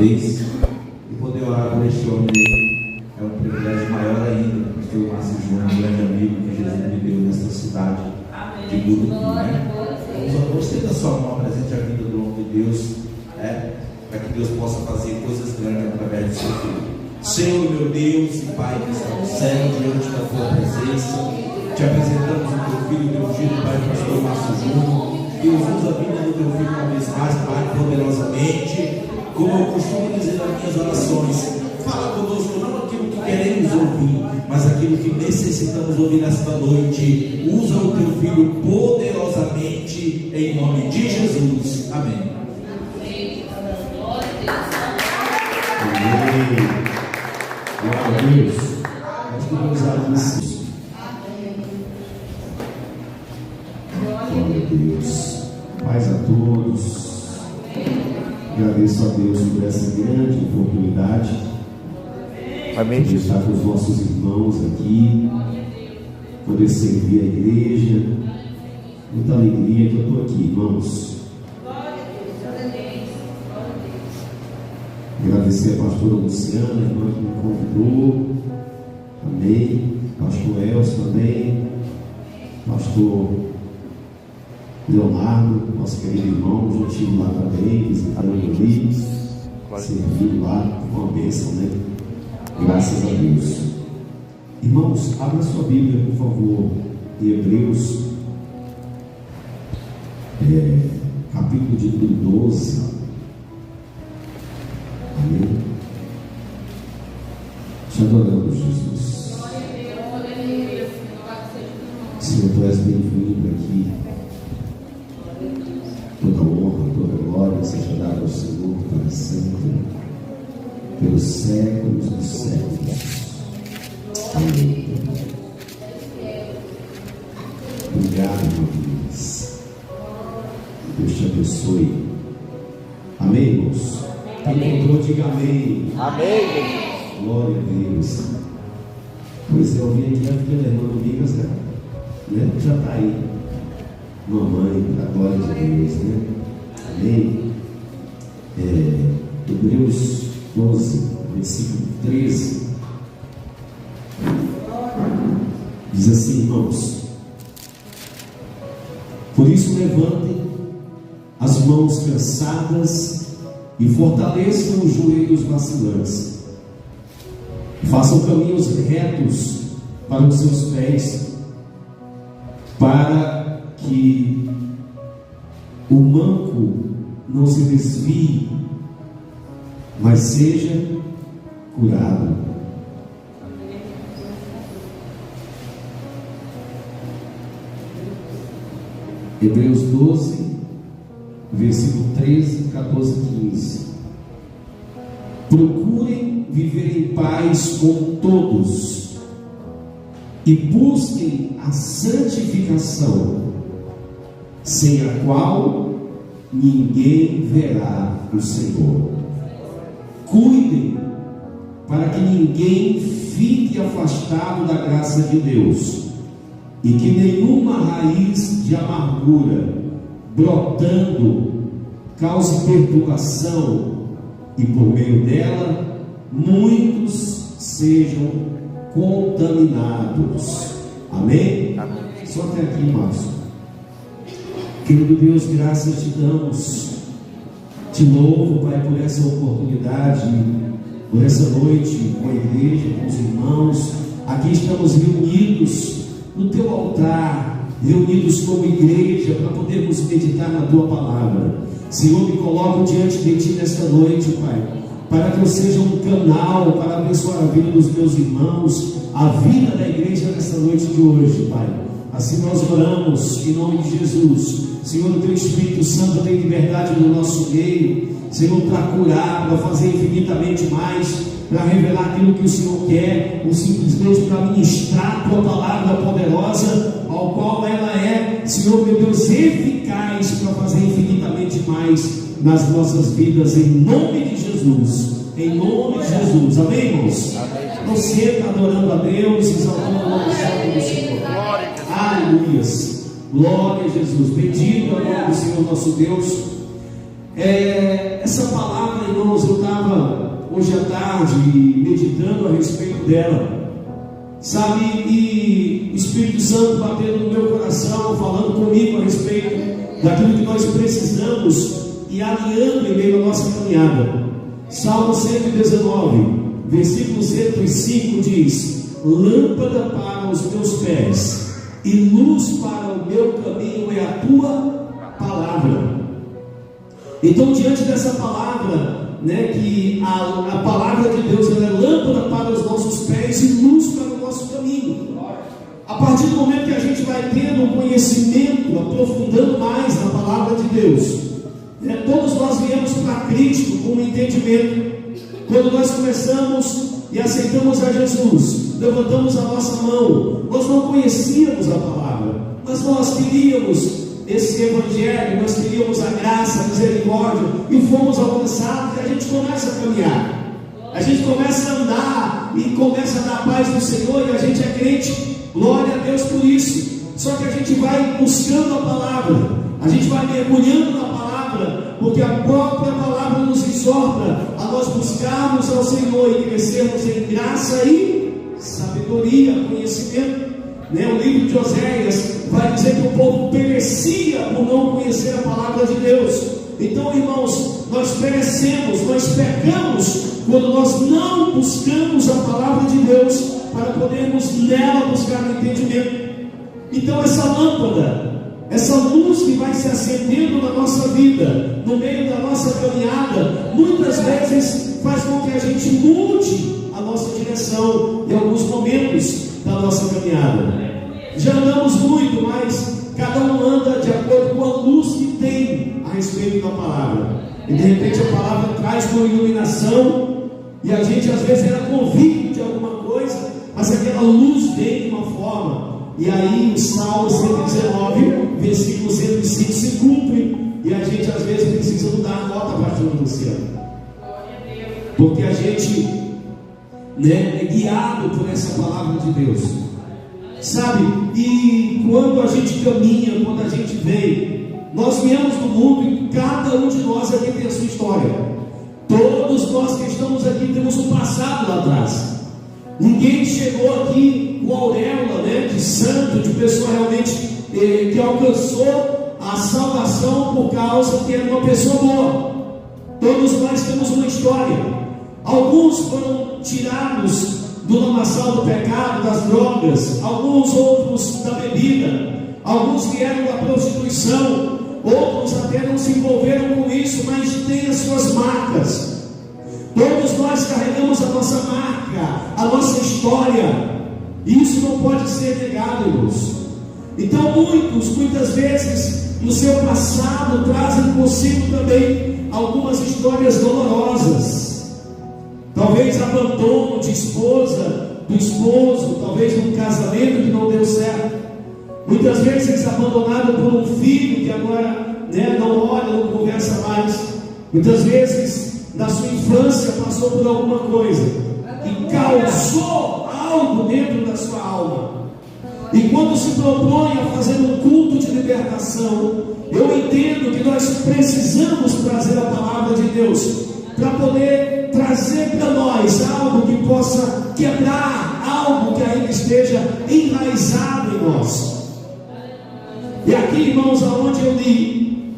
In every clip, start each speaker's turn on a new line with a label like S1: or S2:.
S1: vez e poder orar por este homem é um privilégio maior ainda, porque o Márcio Júnior, um grande amigo que Jesus me deu nesta cidade de Gurupi, né? Vamos ter da sua mão presente a vida do homem de Deus, para que Deus possa fazer coisas grandes através do seu filho. Senhor, meu Deus e Pai que está no céu, diante da tua presença, te apresentamos o teu filho, teu filho, Pai, pastor Márcio Júnior. Deus, usa a vida do teu filho uma vez mais, Pai, poderosamente, como eu costumo dizer nas minhas orações. Fala conosco, não aquilo que queremos ouvir, mas aquilo que necessitamos ouvir nesta noite. Usa o teu filho poderosamente, em nome de Jesus. Amém. Amém. Glória a Deus. Nós podemos agradecer. Glória a Deus. Paz a todos. Agradeço a Deus por essa grande oportunidade.
S2: Amém.
S1: De estar com os nossos irmãos aqui, poder servir a igreja. Muita alegria que eu estou aqui, irmãos. Agradecer a pastora Luciana, a irmã que me convidou. Amém. Pastor Elcio também. Pastor Leonardo, nosso querido irmão, já estive lá também, visitando ali, servindo lá, uma bênção, né? Graças a Deus. Irmãos, abra sua Bíblia, por favor, em Hebreus, capítulo de número 12. Amém. Te adoramos, Jesus. Senhor, tu és bem-vindo aqui. Toda honra, toda glória seja dada ao Senhor para sempre, pelos séculos dos séculos. Amém. Obrigado, meu Deus. Deus te abençoe. Amém, irmãos? Quem encontrou, diga amém.
S2: Amém.
S1: Glória a Deus. Pois eu vim aqui porque a irmã Domingas, né? Já está aí. Mamãe, para a glória de Deus, né? Amém. Hebreus 12, versículo 13. Diz assim, irmãos: por isso levantem as mãos cansadas e fortaleçam os joelhos vacilantes. Façam caminhos retos para os seus pés, para que o manco não se desvie, mas seja curado. Hebreus 12, versículo 13, 14 e 15. Procurem viver em paz com todos e busquem a santificação, sem a qual ninguém verá o Senhor. Cuidem para que ninguém fique afastado da graça de Deus, e que nenhuma raiz de amargura brotando cause perturbação, e por meio dela muitos sejam contaminados. Amém?
S2: Amém.
S1: Só até aqui, Márcio. Querido Deus, graças te damos. Te louvo, Pai, por essa oportunidade, por essa noite com a igreja, com os irmãos. Aqui estamos reunidos no teu altar, reunidos como igreja, para podermos meditar na tua palavra. Senhor, me coloco diante de ti nesta noite, Pai, para que eu seja um canal para abençoar a vida dos meus irmãos, a vida da igreja nesta noite de hoje, Pai. Assim nós oramos em nome de Jesus. Senhor, o teu Espírito Santo tem liberdade no nosso meio, Senhor, para curar, para fazer infinitamente mais, para revelar aquilo que o Senhor quer, ou simplesmente para ministrar a tua palavra poderosa, ao qual ela é, Senhor meu Deus, eficaz para fazer infinitamente mais nas nossas vidas, em nome de Jesus. Em nome de Jesus. Amém, irmãos? Amém. Você está adorando a Deus, exaltando o nome santo do Senhor. Aleluias. Glória a Jesus. Bendito é o nome do Senhor nosso Deus. Essa palavra, irmãos, eu estava hoje à tarde meditando a respeito dela, sabe, e o Espírito Santo batendo no meu coração, falando comigo a respeito daquilo que nós precisamos e alinhando em meio à nossa caminhada. Salmo 119, versículo 105 diz: lâmpada para os meus pés e luz para o meu caminho é a tua palavra. Então, diante dessa palavra, que a palavra de Deus, ela é lâmpada para os nossos pés e luz para o nosso caminho. A partir do momento que a gente vai tendo um conhecimento, aprofundando mais na palavra de Deus, todos nós viemos para Cristo com um entendimento. Quando nós começamos e aceitamos a Jesus, levantamos a nossa mão, nós não conhecíamos a palavra, mas nós queríamos esse evangelho, nós queríamos a graça, a misericórdia, e fomos alcançados, e a gente começa a caminhar, a gente começa a andar, e começa a dar a paz do Senhor, e a gente é crente. Glória a Deus por isso. Só que a gente vai buscando a palavra, a gente vai mergulhando na palavra, porque a própria palavra nos exorta a nós buscarmos ao Senhor e crescermos em graça e sabedoria, conhecimento. O livro de Oséias vai dizer que o povo perecia por não conhecer a palavra de Deus. Então, irmãos, nós perecemos, nós pecamos quando nós não buscamos a palavra de Deus para podermos nela buscar o entendimento. Então, essa lâmpada, essa luz que vai se acendendo na nossa vida, no meio da nossa caminhada, muitas vezes faz com que a gente mude a nossa direção em alguns momentos da nossa caminhada. Já andamos muito, mas cada um anda de acordo com a luz que tem a respeito da palavra. E de repente a palavra traz uma iluminação, e a gente às vezes era convicto de alguma coisa, mas aquela luz vem de uma forma. E aí o Salmo 119, versículo 105 se cumpre, e a gente às vezes precisa mudar a rota para o céu, porque a gente é guiado por essa palavra de Deus, sabe? E quando a gente caminha, quando a gente vem, nós viemos do mundo e cada um de nós aqui tem a sua história. Todos nós que estamos aqui temos um passado lá atrás. Ninguém chegou aqui com auréola, de santo, de pessoa realmente que alcançou a salvação por causa que era uma pessoa boa. Todos nós temos uma história. Alguns foram tirados do lamaçal do pecado, das drogas, alguns outros da bebida, alguns vieram da prostituição, outros até não se envolveram com isso, mas têm as suas marcas. Todos nós carregamos a nossa marca, a nossa história, e isso não pode ser negado, irmãos. Então muitas vezes no seu passado trazem consigo também algumas histórias dolorosas. Talvez abandono de esposa, do esposo, talvez um casamento que não deu certo. Muitas vezes abandonado por um filho que agora não olha, não conversa mais. Muitas vezes na sua infância passou por alguma coisa e causou algo dentro da sua alma. E quando se propõe a fazer um culto de libertação, eu entendo que nós precisamos trazer a palavra de Deus para poder trazer para nós algo que possa quebrar algo que ainda esteja enraizado em nós. E aqui, irmãos, aonde eu li,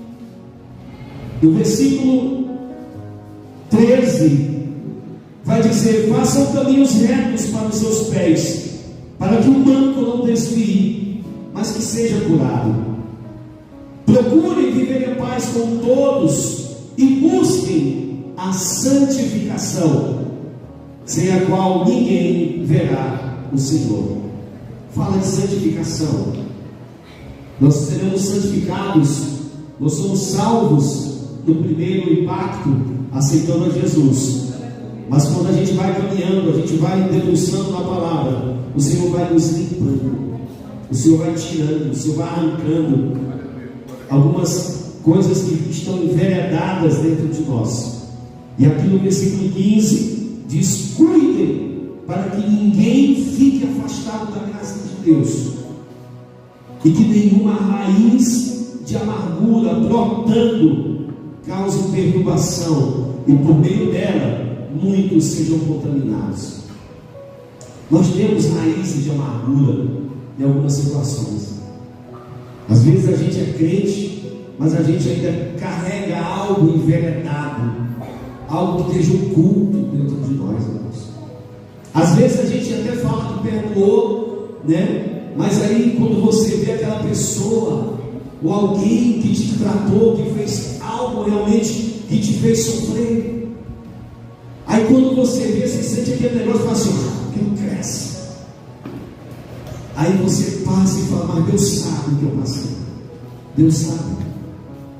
S1: no versículo 13, vai dizer: façam caminhos retos para os seus pés, para que o manco não desvie, mas que seja curado. Procurem viver em paz com todos e busquem a santificação, sem a qual ninguém verá o Senhor. Fala de santificação. Nós seremos santificados, nós somos salvos no primeiro impacto, aceitando a Jesus. Mas quando a gente vai caminhando, a gente vai debruçando na palavra, o Senhor vai nos limpando, o Senhor vai tirando, o Senhor vai arrancando algumas coisas que estão enveredadas dentro de nós. E aqui no versículo 15 diz: cuidem para que ninguém fique afastado da casa de Deus, e que nenhuma raiz de amargura brotando cause perturbação e por meio dela muitos sejam contaminados. Nós temos raízes de amargura em algumas situações. Às vezes a gente é crente, mas a gente ainda carrega algo envenenado, algo que esteja oculto dentro de nós, irmãos. Às vezes a gente até fala que perdoou, né? Mas aí quando você vê aquela pessoa ou alguém que te tratou, que fez algo realmente que te fez sofrer, aí quando você vê, você sente aquele negócio e fala assim: aquilo cresce. Aí você passa e fala: mas Deus sabe o que eu passei. Deus sabe.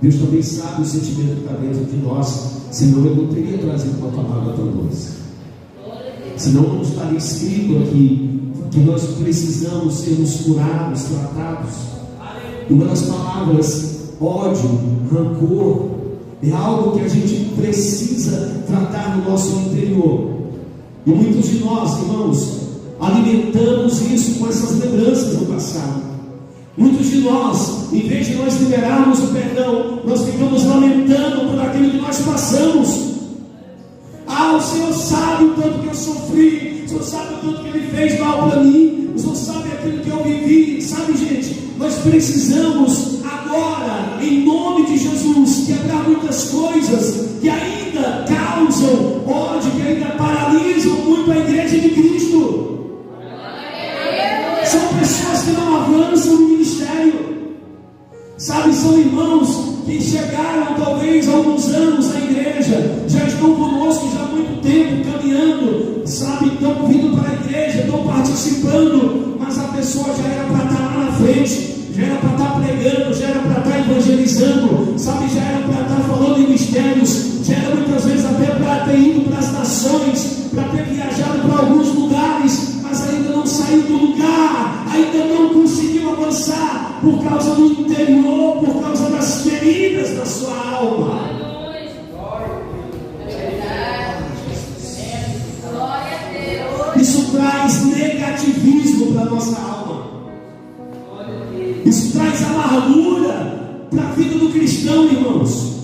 S1: Deus também sabe o sentimento que está dentro de nós. Senão eu não teria trazido uma palavra tão doce. Senão não estaria escrito aqui que nós precisamos sermos curados, tratados. Uma das palavras, ódio, rancor, é algo que a gente precisa tratar no nosso interior. E muitos de nós, irmãos, alimentamos isso com essas lembranças do passado. Muitos de nós, em vez de nós liberarmos o perdão, nós ficamos lamentando por aquilo que nós passamos. O Senhor sabe o tanto que eu sofri, o Senhor sabe o tanto que Ele fez mal para mim, o Senhor sabe aquilo que eu vivi. Sabe, gente, nós precisamos agora, em nome de Jesus, quebrar muitas coisas que ainda causam ódio, que ainda paralisam muito a igreja de Cristo. São pessoas que não avançam no ministério. Sabe, são irmãos que chegaram talvez há alguns anos na igreja, já estão conosco já há muito tempo, caminhando, sabe, estão vindo para a igreja, estão participando, mas a pessoa já era para estar lá na frente, já era para estar pregando, já era para estar evangelizando, sabe, já era para estar falando em mistérios, já era muitas vezes até para ter ido para as nações, para ter viajado para alguns lugares, mas ainda não saiu do lugar, ainda não conseguiu avançar por causa do interior, por causa das feridas da sua alma. Isso traz negativismo para a nossa alma. Isso traz amargura para a vida do cristão, irmãos.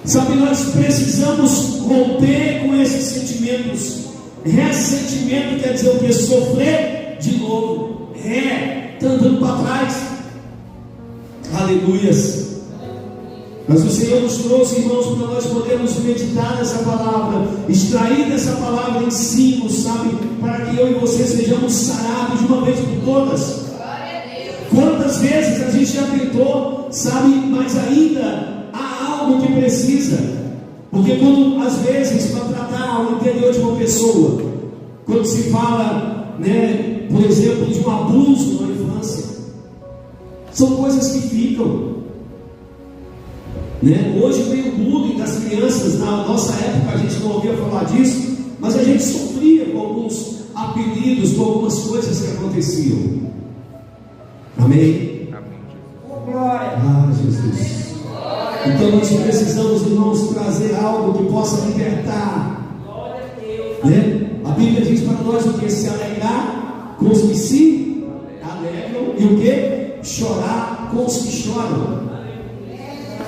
S1: Sabe, nós precisamos romper com esses sentimentos. Ressentimento quer dizer o que? Sofrer de novo. Está andando para trás. Aleluias. Mas o Senhor nos trouxe, irmãos, para nós podermos meditar nessa palavra, extrair dessa palavra ensino, sabe, para que eu e você sejamos sarados de uma vez por todas. Quantas vezes a gente já tentou, sabe, mas ainda há algo que precisa. Porque quando, às vezes, para tratar o interior de uma pessoa, quando se fala, né, por exemplo, de um abuso na infância, são coisas que ficam, né? Hoje vem o bullying das crianças. Na nossa época a gente não ouvia falar disso, mas a gente sofria com alguns apelidos, com algumas coisas que aconteciam. Amém? Glória. Jesus. Então nós precisamos, irmãos, trazer algo que possa libertar, né? A Bíblia diz para nós o que? Se alegrar com os que se alegram, e o que? Chorar com os que choram.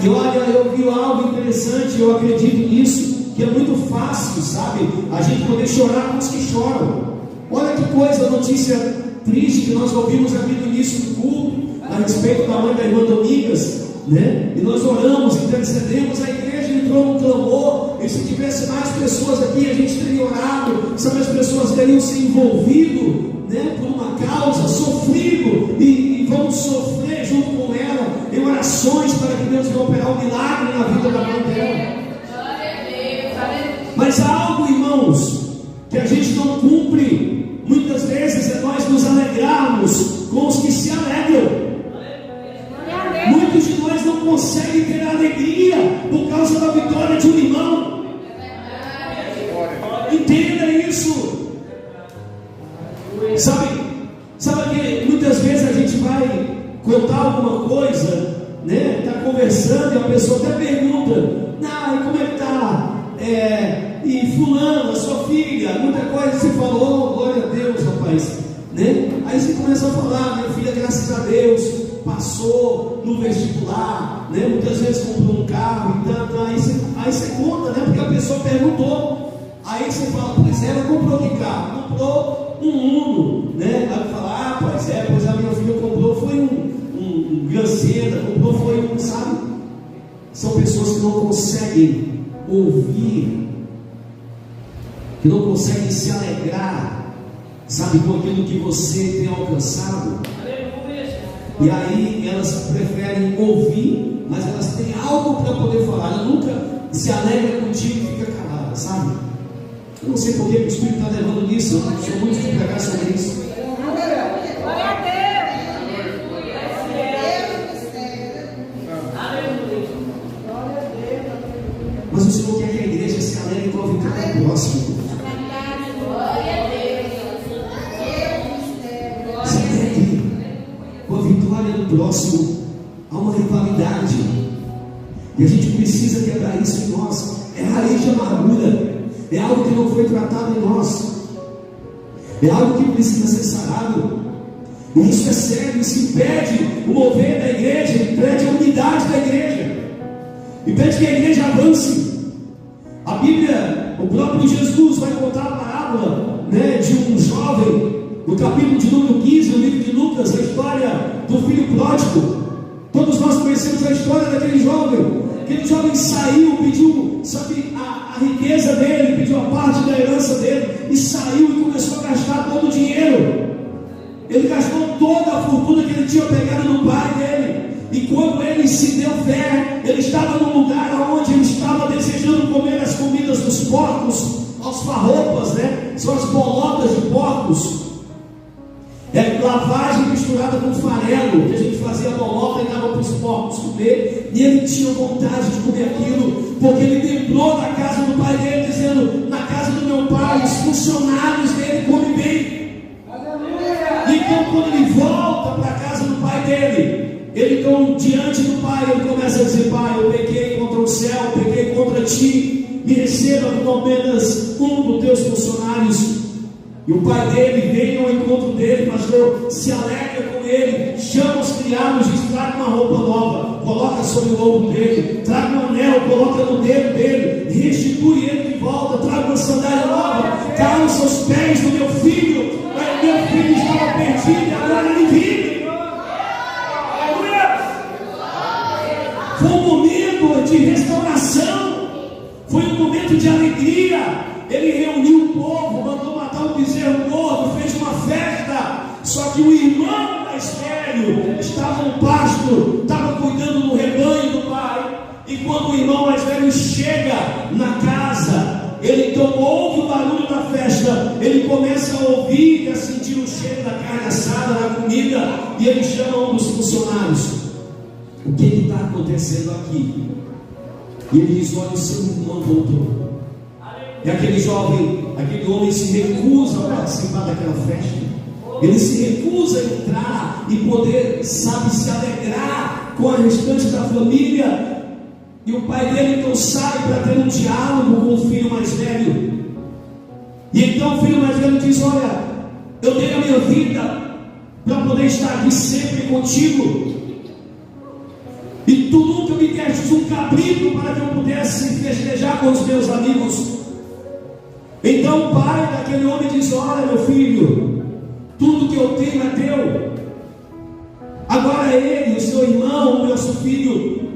S1: E olha, eu vi algo interessante, eu acredito nisso, que é muito fácil, sabe, a gente poder chorar com os que choram. Olha que coisa, notícia triste que nós ouvimos aqui no início do culto, a respeito da mãe da irmã Domingas, né? E nós oramos, intercedemos, a igreja entrou no clamor, e se tivesse mais pessoas aqui, a gente teria orado, sabe, as pessoas teriam se envolvido, né, por uma causa, sofrido, e vamos sofrer junto com ela, em orações para que Deus venha operar um milagre na vida da mãe dela. Mas há algo, irmãos, que a gente não cumpre, muitas vezes é nós nos alegrarmos com os que se alegram. Muitos de nós não conseguem ter alegria por causa da vitória de um irmão. Entenda isso. Sabe que muitas vezes a gente vai contar alguma coisa, né? Está conversando e a pessoa até pergunta: e como é que está? E fulano, a sua filha, muita coisa você falou, glória a Deus, rapaz, né? Aí você começa a falar: minha filha, graças a Deus, passou no vestibular, né? Muitas vezes comprou um carro e tanto, aí você conta, né? Porque a pessoa perguntou, aí você fala, pois é, ela comprou que carro? Comprou um Uno, né? Aí fala, pois a minha filha comprou, foi um Granzeda, comprou, foi um, sabe? São pessoas que não conseguem ouvir, que não conseguem se alegrar, sabe, com aquilo que você tem alcançado. E aí elas preferem ouvir, mas elas têm algo para poder falar. Ela nunca se alegra contigo e fica calada, sabe? Eu não sei por que o Espírito está levando nisso. Eu não sou muito de pregar sobre isso. Mas o Senhor quer que a igreja se alegre com a vitória do próximo. Se alegre com a vitória do próximo. Há uma rivalidade. E a gente precisa quebrar isso em nós. É raiz de amargura. É algo que não foi tratado em nós. É algo que precisa ser sarado. E isso é sério. Isso impede o mover da igreja. Impede a unidade da igreja. Impede que a igreja avance. A Bíblia, o próprio Jesus vai contar a parábola, né, de um jovem, no capítulo de número 15, no livro de Lucas, a história do filho pródigo. Todos nós conhecemos a história daquele jovem. Aquele jovem saiu, pediu, sabe, a riqueza dele, pediu a parte da herança dele, e saiu e começou a gastar todo o dinheiro. Ele gastou toda a fortuna que ele tinha pegado no pai dele. E quando ele se deu fé, ele estava num lugar onde ele estava desejando comer as comidas dos porcos, as farropas, né? São as bolotas de porcos. É lavagem misturada com farelo, que a gente fazia bolota e dava para os porcos comer. E ele tinha vontade de comer aquilo, porque ele lembrou da casa do pai dele, dizendo: na casa do meu pai, os funcionários dele comem bem. Então, quando ele volta para a casa do pai dele, ele então, diante do pai, ele começa a dizer: pai, eu pequei contra o céu, pequei contra ti, me receba como apenas um dos teus funcionários. E o pai dele vem ao encontro dele, pastor, se alegra com ele, chama os criados, diz: traga uma roupa nova, coloca sobre o ombro dele, traga um anel, coloca no dedo dele, restitui ele de volta, traga uma sandália nova, calça os pés do meu filho. Meu filho estava perdido e agora ele vive. Foi um momento de restauração, foi um momento de alegria. Ele reuniu o povo, mandou matar um bezerro gordo, fez uma festa. Só que o irmão mais velho estava no pasto, estava cuidando do rebanho do pai. E quando o irmão mais velho chega na casa, ele então ouve o barulho da festa, ele começa a ouvir e a sentir o cheiro da carne assada, da comida, e ele chama um dos funcionários: o que está acontecendo aqui? E ele diz: olha, o seu irmão voltou. E aquele jovem, aquele homem se recusa a participar daquela festa. Ele se recusa a entrar e poder, sabe, se alegrar com a restante da família. E o pai dele então sai para ter um diálogo com o filho mais velho. E então o filho mais velho diz: olha, eu dei a minha vida para poder estar aqui sempre contigo, e tu nunca me deste um cabrito para que eu pudesse festejar com os meus amigos. Então o pai daquele homem diz: olha, meu filho, tudo que eu tenho é teu. Agora ele, o seu irmão, o nosso filho,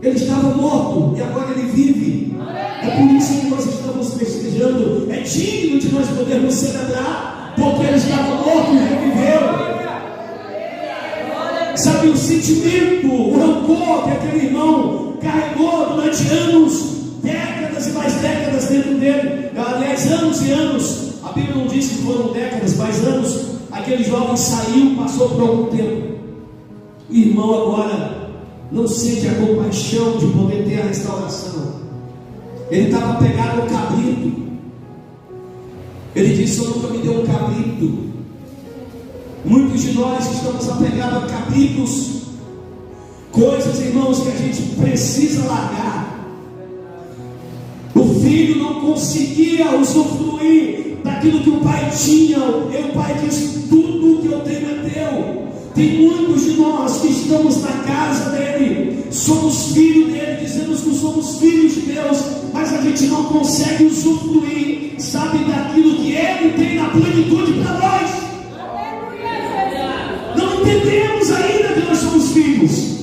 S1: ele estava morto e agora ele vive. É por isso que nós estamos festejando. É digno de nós podermos celebrar, porque ele estava morto e reviveu. Sabe, o sentimento, o rancor que aquele irmão carregou durante anos, décadas e mais décadas dentro dele, aliás, anos e anos, a Bíblia não diz que foram décadas, mas anos. Aquele jovem saiu, passou por algum tempo. O irmão agora não sente a compaixão de poder ter a restauração. Ele estava pegado ao cabrito. Ele disse: o Senhor nunca me deu um cabrito. Muitos de nós estamos apegados a cabritos, coisas, irmãos, que a gente precisa largar. O filho não conseguia usufruir daquilo que o pai tinha. E o pai disse: tudo que eu tenho é teu. Tem muitos de nós que estamos na casa dele, somos filhos dele, dizemos que somos filhos de Deus, mas a gente não consegue usufruir, sabe, daquilo que ele tem na plenitude para nós. Não entendemos ainda que nós somos filhos.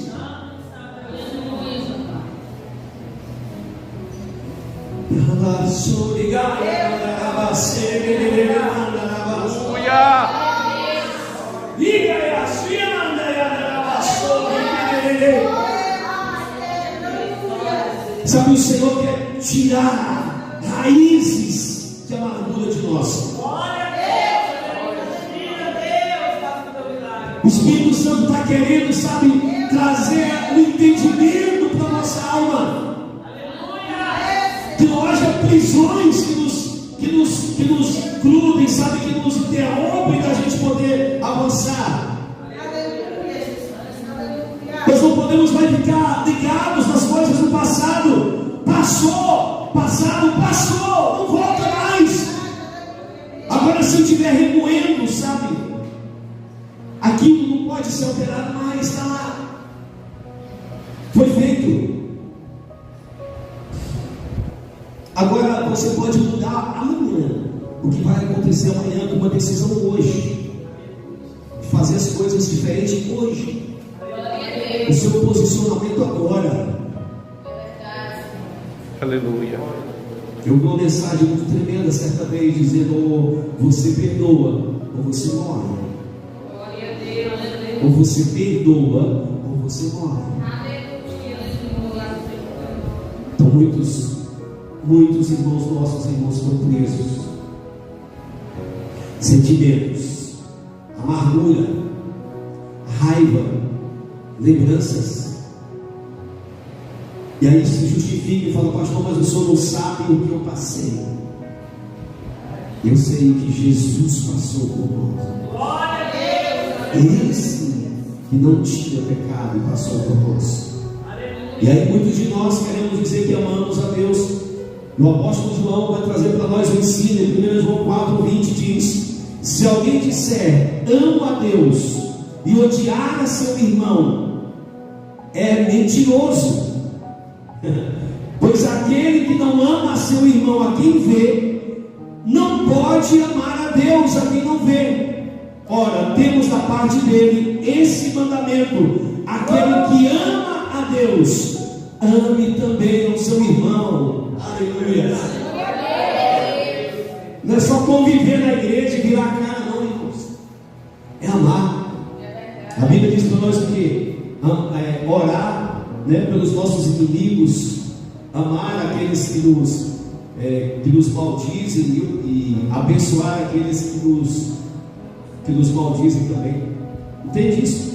S1: Sabe, o Senhor quer tirar raízes de amargura de nós. O Espírito Santo está querendo, sabe, trazer um entendimento para a nossa alma. Que não haja prisões que nos grudem, sabe, que nos interrompem da gente poder avançar. Nós não podemos mais ficar ligados nas coisas do passado. Passado passou, não volta mais. Agora, se eu estiver remoendo, sabe, aquilo não pode ser alterado mais, está lá. Foi feito. Agora você pode mudar amanhã. O que vai acontecer amanhã com uma decisão hoje, de fazer as coisas diferentes hoje. O seu posicionamento agora. Aleluia. Eu vi uma mensagem muito tremenda certa vez, dizendo: ou você perdoa, ou você morre. Ou você perdoa, ou você morre. Então muitos irmãos nossos, irmãos, estão presos. Sentimentos, amargura, raiva, lembranças. E aí se justifica e fala: pastor, mas o senhor não sabe o que eu passei. Eu sei o que Jesus passou por nós. Glória a Deus! Ele sim, que não tinha pecado e passou por nós. E aí muitos de nós queremos dizer que amamos a Deus. O apóstolo João vai trazer para nós o ensino. Em 1 João 4:20 diz: se alguém disser amo a Deus e odiar a seu irmão, é mentiroso. Pois aquele que não ama a seu irmão a quem vê, não pode amar a Deus a quem não vê. Ora, temos da parte dele esse mandamento: aquele que ama a Deus, ame também o seu irmão. Aleluia. Não é só conviver na igreja e virar a cara, não, irmãos. É amar. A Bíblia diz para nós que orar, né, pelos nossos inimigos, amar aqueles que nos maldizem e abençoar aqueles que nos maldizem também. Entende isso?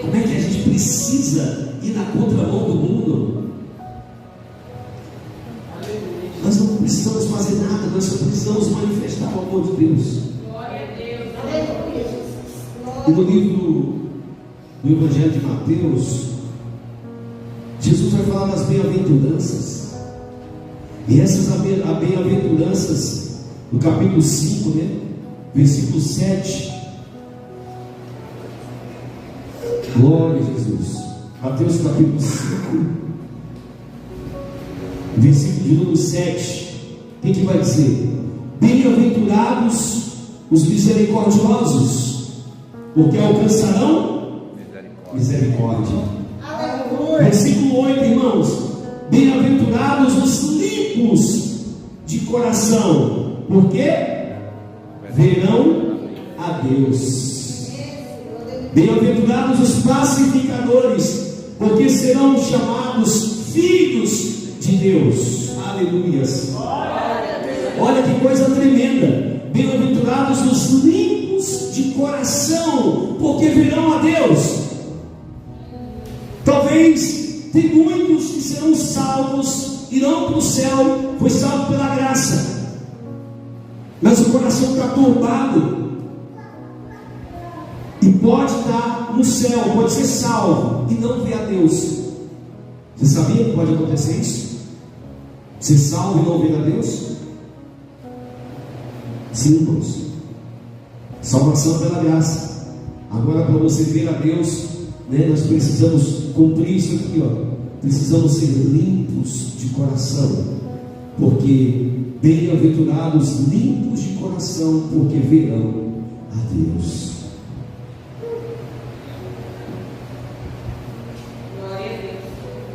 S1: Como é que a gente precisa ir na contramão do mundo? Nós não precisamos fazer nada, nós só precisamos manifestar o amor de Deus. E no livro do Evangelho de Mateus, Jesus vai falar das bem-aventuranças. E essas bem-aventuranças, no capítulo 5, né, versículo 7. Glória a Jesus. Mateus capítulo 5, versículo de número 7. O que vai dizer? Bem-aventurados os misericordiosos, porque alcançarão misericórdia. Versículo 8, irmãos: bem-aventurados os limpos de coração, porque verão a Deus. Bem-aventurados os pacificadores, porque serão chamados filhos de Deus. Aleluias. Olha que coisa tremenda. Bem-aventurados os limpos de coração, porque verão a Deus. Talvez tem muitos que serão salvos, irão para o céu, foi salvo pela graça, mas o coração está turbado e pode estar no céu, pode ser salvo e não ver a Deus. Você sabia que pode acontecer isso? Ser salvo e não ver a Deus? Sim, irmãos. Salvação pela graça. Agora, para você ver a Deus, né, nós precisamos cumprir isso aqui, ó. Precisamos ser limpos de coração, porque bem-aventurados limpos de coração, porque verão a Deus.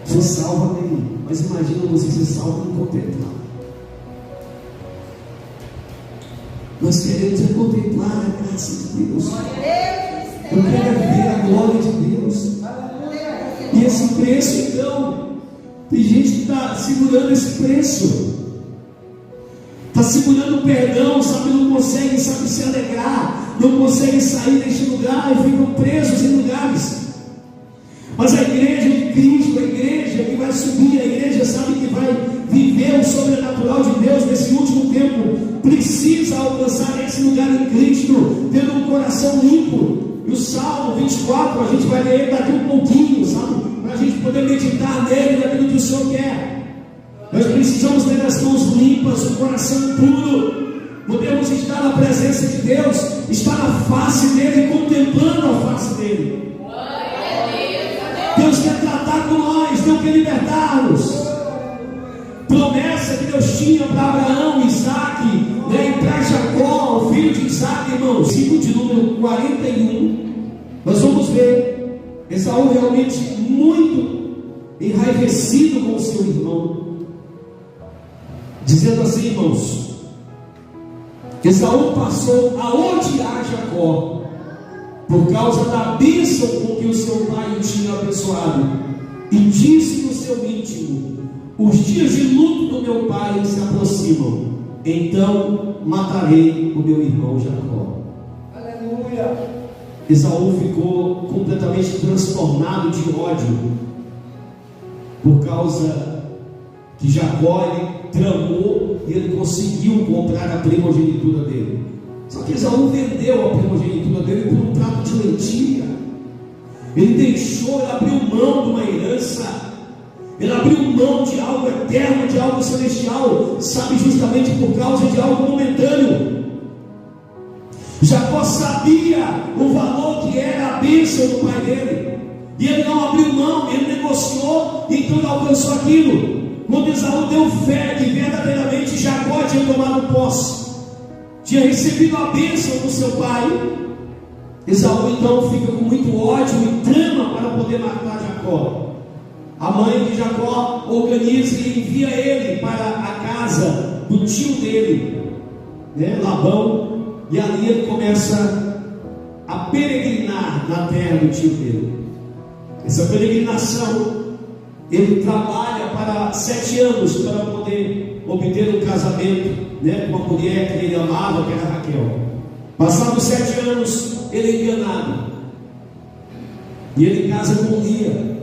S1: Você salva bem, mas imagina você ser salvo e contemplar. Nós queremos é contemplar a graça de Deus. Eu quero ver a glória de Deus. E esse preço, então, tem gente que está segurando esse preço, está segurando o perdão, sabe, não consegue, sabe, se alegrar, não consegue sair deste lugar e ficam presos em lugares. Mas a igreja de Cristo, a igreja que vai subir, a igreja, sabe, que vai viver o sobrenatural de Deus nesse último tempo, precisa alcançar esse lugar em Cristo, tendo um coração limpo. E o Salmo 24, a gente vai ler daqui um pouquinho, sabe? Para a gente poder meditar nele, naquilo que o Senhor quer. Nós precisamos ter as mãos limpas, o coração puro. Podemos estar na presença de Deus, estar na face dele, contemplando a face dele. Deus quer tratar com nós, Deus quer libertar-nos. Promessa que Deus tinha para Abraão, Isaac, né, e para Jacó, o filho de Isaac, irmãos. Versículo de número 41, nós vamos ver Esaú realmente muito enraivecido com o seu irmão, dizendo assim, irmãos: Esaú passou a odiar Jacó por causa da bênção com que o seu pai o tinha abençoado, e disse no seu íntimo: os dias de luto do meu pai se aproximam, então matarei o meu irmão Jacó. Aleluia! Esaú ficou completamente transtornado de ódio, por causa que Jacó, ele tramou e ele conseguiu comprar a primogenitura dele. Só que Esaú vendeu a primogenitura dele por um prato de lentilha. Ele deixou, ele abriu mão de uma herança, ele abriu mão de algo eterno, de algo celestial, sabe, justamente por causa de algo momentâneo. Jacó sabia o valor que era a bênção do pai dele, e ele não abriu mão, ele negociou, então ele alcançou aquilo. Quando Esaú deu fé que verdadeiramente Jacó tinha tomado posse, tinha recebido a bênção do seu pai, Esaú então fica com muito ódio e trama para poder matar Jacó. A mãe de Jacó organiza e envia ele para a casa do tio dele, né, Labão, e ali ele começa a peregrinar na terra do tio dele. Essa peregrinação, ele trabalha para 7 anos para poder obter um casamento, né, com uma mulher que ele amava, que era Raquel. Passados 7 anos, ele é enganado e ele casa com Lia.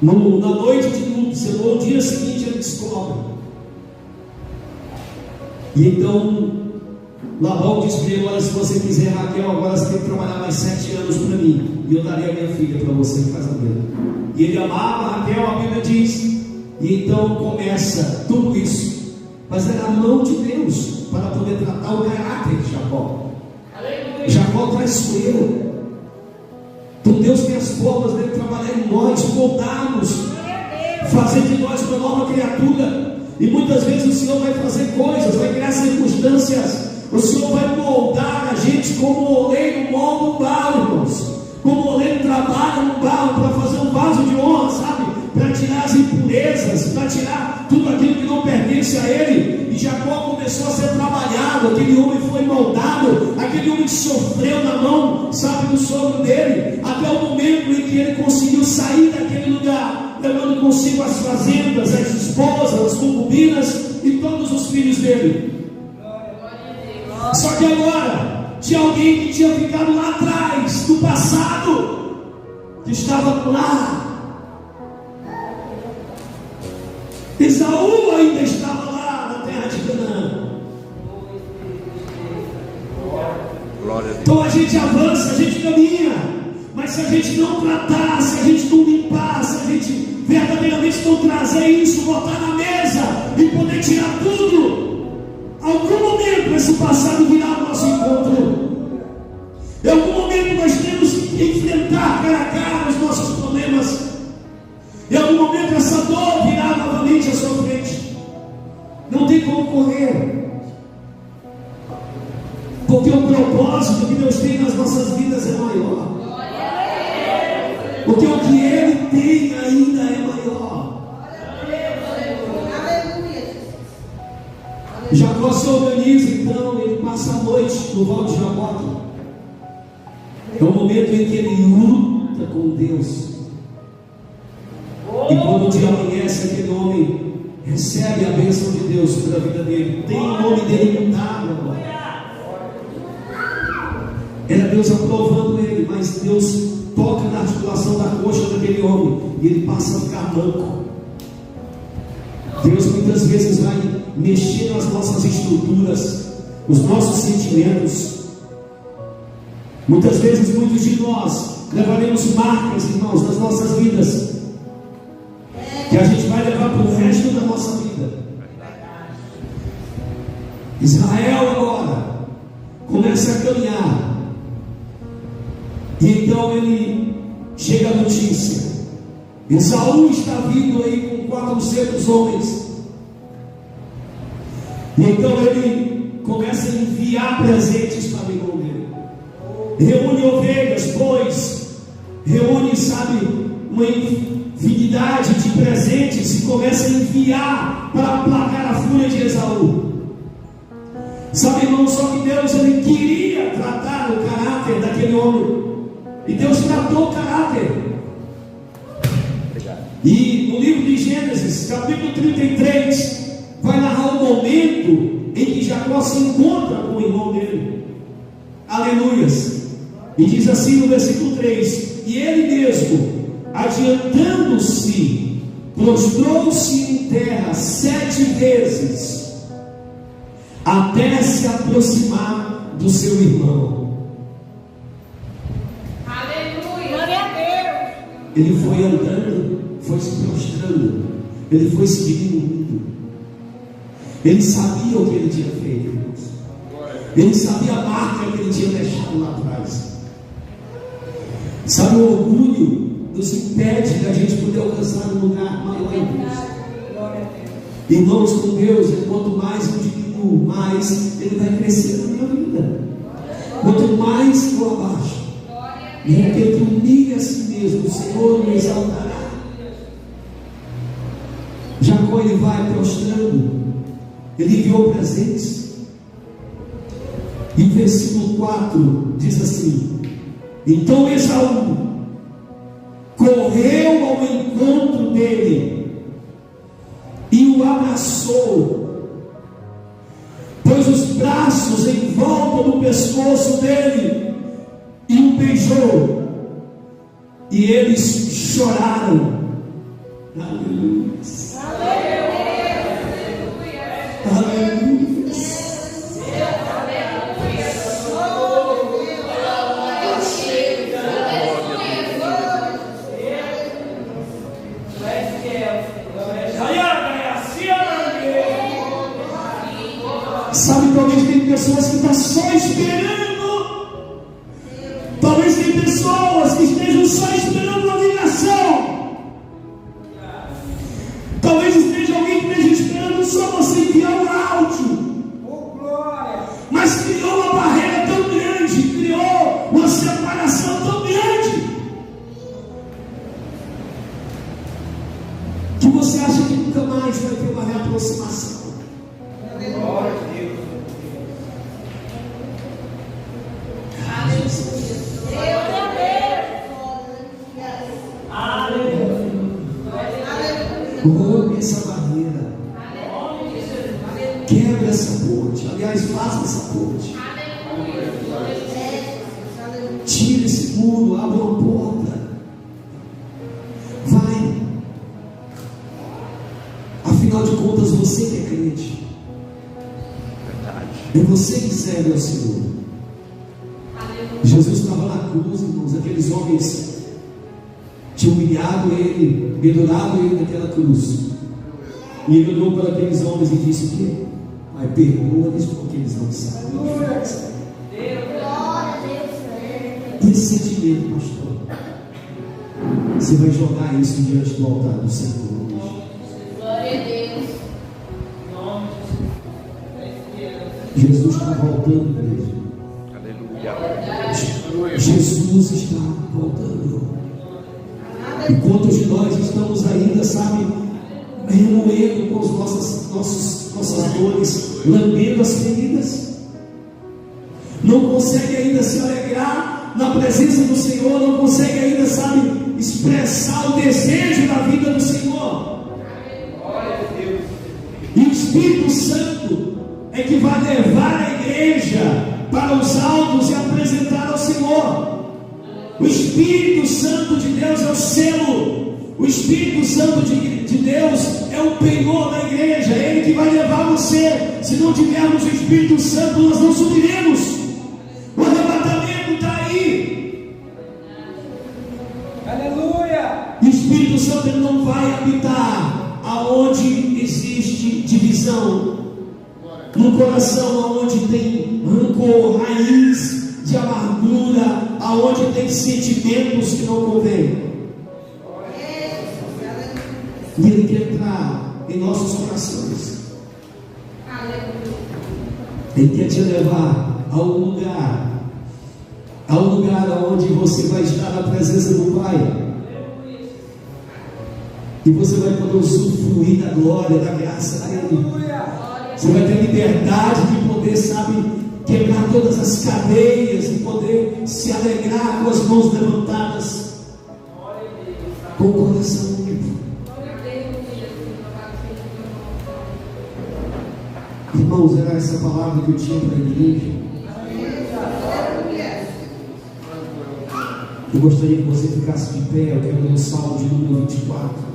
S1: Na noite de luto, no dia seguinte, ele descobre. E então Labão diz para ele: olha, se você quiser, Raquel, agora você tem que trabalhar mais 7 anos para mim, e eu darei a minha filha para você em casamento. E ele amava Raquel, a Bíblia diz. E então começa tudo isso, mas era a mão de Deus para poder tratar o caráter de Jacó. Jacó traiçoeiro. Então Deus tem as formas dele trabalhar em nós, moldar-nos, fazer de nós uma nova criatura. E muitas vezes o Senhor vai fazer coisas, vai criar circunstâncias. O Senhor vai moldar a gente como o oleiro molda um barro, irmãos. Como o oleiro trabalha no barro para fazer um vaso de honra, sabe? Para tirar as impurezas, para tirar tudo aquilo que não pertence a ele. E Jacó começou a ser trabalhado, aquele homem foi moldado, aquele homem que sofreu na mão, sabe, do sogro dele, até o momento em que ele conseguiu sair daquele lugar, levando consigo as fazendas, as esposas, as concubinas e todos os filhos dele. Só que agora tinha alguém que tinha ficado lá atrás, do passado, que estava lá. Esaú ainda estava lá na terra de Canaã. Então a gente avança, a gente caminha, mas se a gente não tratar, se a gente não limpar, se a gente verdadeiramente não trazer isso, botar na mesa e poder tirar tudo, algum momento esse passado virá ao nosso encontro. Em algum momento momento nós temos que enfrentar cara a cara os nossos problemas. Em algum momento essa dor virá novamente à sua frente. Não tem como correr. Porque o propósito que Deus tem nas nossas vidas é maior. Porque o que Ele tem ainda é maior. Jacó se organiza, então, ele passa a noite no Val de Jaboque. É o momento em que ele luta com Deus. E quando o dia amanhece, aquele homem recebe a bênção de Deus para a vida dele. Tem o nome dele mudado agora. Era Deus aprovando ele, mas Deus toca na articulação da coxa daquele homem e ele passa a ficar manco. Deus muitas vezes vai mexer nas nossas estruturas, nos nossos sentimentos. Muitas vezes, muitos de nós levaremos marcas, irmãos, nas nossas vidas, que a gente vai levar para o resto da nossa vida. Israel agora começa a caminhar, e então ele chega a notícia: Esaú está vindo aí com 400 homens. E então ele começa a enviar presentes para o irmão dele. Reúne ovelhas, bois, reúne, sabe, uma infinidade de presentes e começa a enviar para aplacar a fúria de Esaú. Sabe, irmão, só que Deus, ele queria tratar o caráter daquele homem. E Deus tratou o caráter. E no livro de Gênesis, capítulo 33, vai narrar o momento em que Jacó se encontra com o irmão dele. Aleluias. E diz assim no versículo 3: e ele mesmo, adiantando-se, prostrou-se em terra 7 vezes, até se aproximar do seu irmão.
S3: Aleluia. Glória a Deus.
S1: Ele foi andando, foi se prostrando, ele foi se diminuindo. Ele sabia o que ele tinha feito, irmãos. Ele sabia a marca que ele tinha deixado lá atrás. Sabe, o orgulho nos impede da gente poder alcançar um lugar maior em Deus. Irmãos, com Deus, quanto mais eu diminuo, mais Ele vai crescer na minha vida. Quanto mais eu abaixo, e aquele que humilha a si mesmo, o Senhor me exaltará. Jacó, ele vai prostrando, ele enviou presentes. E o versículo 4 diz assim: então Esaú correu ao encontro dele e o abraçou, pôs os braços em volta do pescoço dele e o beijou, e eles choraram. Aleluia. Aleluia. Sabe, talvez tem pessoas que estão só esperando. Talvez tem pessoas que estejam só esperando uma ligação. Talvez esteja alguém que esteja esperando só você enviar um áudio. Mas criou uma barreira tão grande, criou uma separação tão grande, que você acha que nunca mais vai ter uma reaproximação.
S3: Glória a Deus.
S1: Rompe essa barreira. Quebra essa ponte. Aliás, faça essa ponte. Tira esse muro, abra uma porta. Vai. Afinal de contas, você que é crente. E você que serve ao Senhor. Jesus estava na cruz, irmãos. Aqueles homens tinham humilhado ele, pendurado ele naquela cruz. E ele olhou para aqueles homens e disse: o quê? Pai, perdoa-lhes porque eles não sabem o que fazem. esse sentimento, pastor, você vai jogar isso diante do altar do Senhor hoje.
S3: Glória a Deus.
S1: Jesus está voltando, igreja.
S2: Aleluia.
S1: Jesus está voltando. E quantos de nós estamos ainda, sabe, remoendo com as nossas dores, lambendo as feridas, não consegue ainda se alegrar na presença do Senhor, não consegue ainda, sabe, expressar o desejo da vida do Senhor. E o Espírito Santo é que vai levar a igreja para os altos e apresentar ao Senhor. O Espírito Santo de Deus é o selo. O Espírito Santo de Deus é o penhor da igreja. É Ele que vai levar você. Se não tivermos o Espírito Santo, nós não subiremos. O arrebatamento está aí.
S3: Aleluia.
S1: E o Espírito Santo ele não vai habitar aonde existe divisão, no coração aonde tem rancor, raiz de amargura, aonde tem sentimentos que não convêm. E Ele quer entrar em nossos corações. Ele quer te levar a um lugar onde você vai estar na presença do Pai. E você vai poder usufruir da glória, da graça dele. Você vai ter liberdade de poder, sabe, quebrar todas as cadeias e poder se alegrar com as mãos levantadas, com o coração limpo. Irmãos, era essa palavra que eu tinha para a igreja. Eu gostaria que você ficasse de pé. Eu quero ler o Salmo de número 24.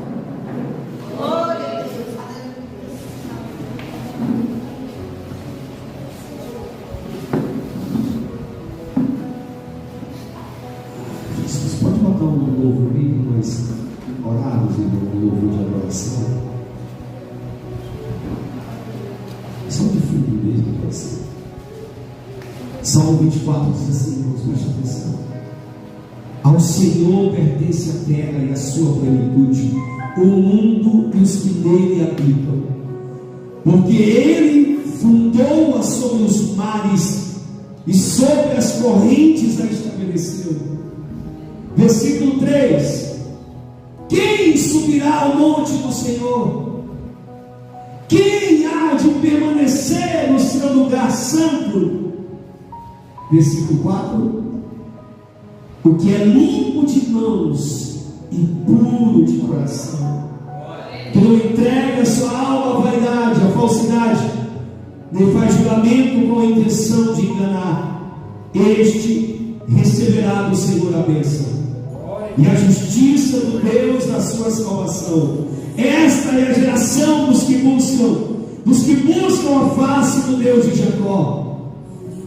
S1: Você pode botar um louvor aí para nós orarmos, um louvor de adoração? Só de fundo mesmo, pode ser. Salmo 24 diz assim, irmãos, preste atenção. Ao Senhor pertence a terra e a sua plenitude, o mundo e os que nele habitam. Porque Ele fundou-a sobre os mares e sobre as correntes a estabeleceu. Versículo 3: quem subirá ao monte do Senhor? Quem há de permanecer no seu lugar santo? Versículo 4: o que é limpo de mãos e puro de coração, que não entrega a sua alma à vaidade, à falsidade, nem faz juramento com a intenção de enganar, este receberá do Senhor a bênção e a justiça do Deus da sua salvação. Esta é a geração dos que buscam a face do Deus de Jacó.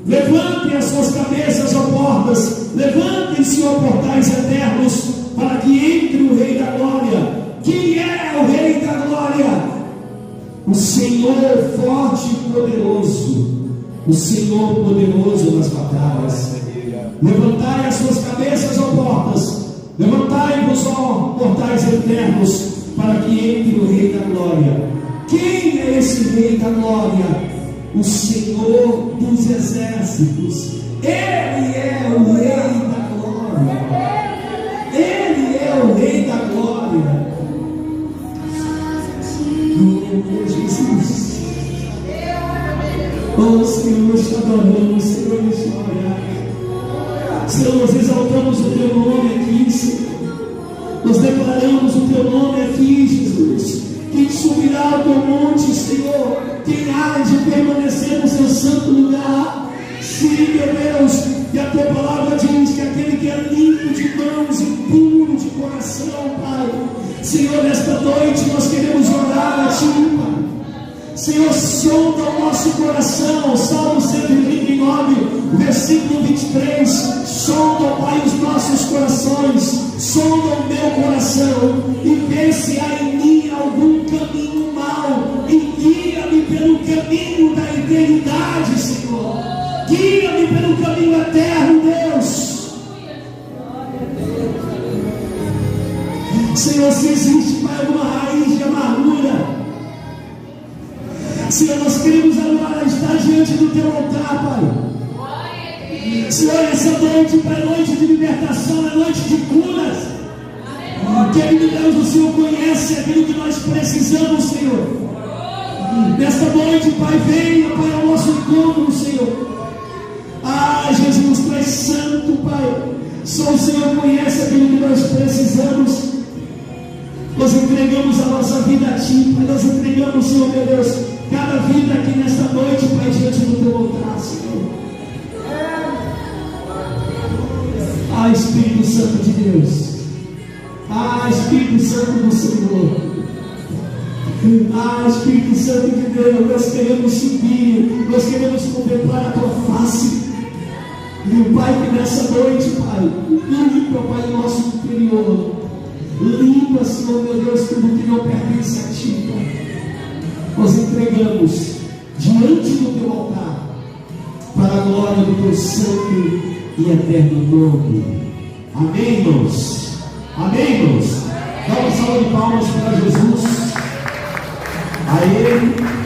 S1: Levantem as suas cabeças, ó portas, levantem-se, ó portais eternos, para que entre o Rei da Glória. Quem é o Rei da Glória? O Senhor forte e poderoso, o Senhor poderoso nas batalhas. Levantai as suas cabeças, ó portas, levantai-vos, ó portais eternos, para que entre o Rei da Glória. Quem é esse Rei da Glória? O Senhor dos exércitos. Ele é o Rei da Glória. Ele é o Rei da Glória. Glória a Jesus. Oh Senhor, nós te adoramos, Senhor, nós te adoramos. Senhor, nós exaltamos o teu nome aqui, Senhor. Nós declaramos o teu nome aqui, Jesus. Quem subirá ao teu monte, Senhor? Quem há de permanecer no seu santo lugar? Sim, meu Deus. E a tua palavra diz que aquele que é limpo de mãos e puro de coração, Pai. Senhor, nesta noite nós queremos orar a Ti, Pai. Senhor, sonda o nosso coração. Salmo 139, versículo 23. Sonda, Pai, os nossos corações. Sonda o meu coração e vê se há em mim algum caminho mau, e guia-me pelo caminho da eternidade, Senhor. Guia-me pelo caminho eterno, Deus. Senhor, se existe, Pai, alguma raiz de amargura, Senhor, nós queremos agora estar diante do Teu altar, Pai. Senhor, essa noite, Pai, é noite de libertação, é noite de curas. Querido Deus, o Senhor conhece aquilo que nós precisamos, Senhor. Nesta noite, Pai, venha, Pai, ao nosso encontro, Senhor. Ah, Jesus, Tu és santo, Pai. Só o Senhor conhece aquilo que nós precisamos. Nós entregamos a nossa vida a Ti, Pai. Nós entregamos, Senhor, meu Deus, cada vida aqui nesta noite, Pai, diante do Teu altar, Senhor. Ah, Espírito Santo de Deus. Ah, Espírito Santo do Senhor. Ah, Espírito Santo de Deus, nós queremos subir, nós queremos contemplar a Tua face. E Pai, que nessa noite, Pai, limpa, Pai, o nosso interior. Limpa, Senhor, meu Deus, tudo que não pertence a Ti, Pai. Nós entregamos diante do Teu altar, para a glória do Teu santo e eterno nome. Amém, irmãos? Amém, irmãos? Dá uma salva de palmas para Jesus. A Ele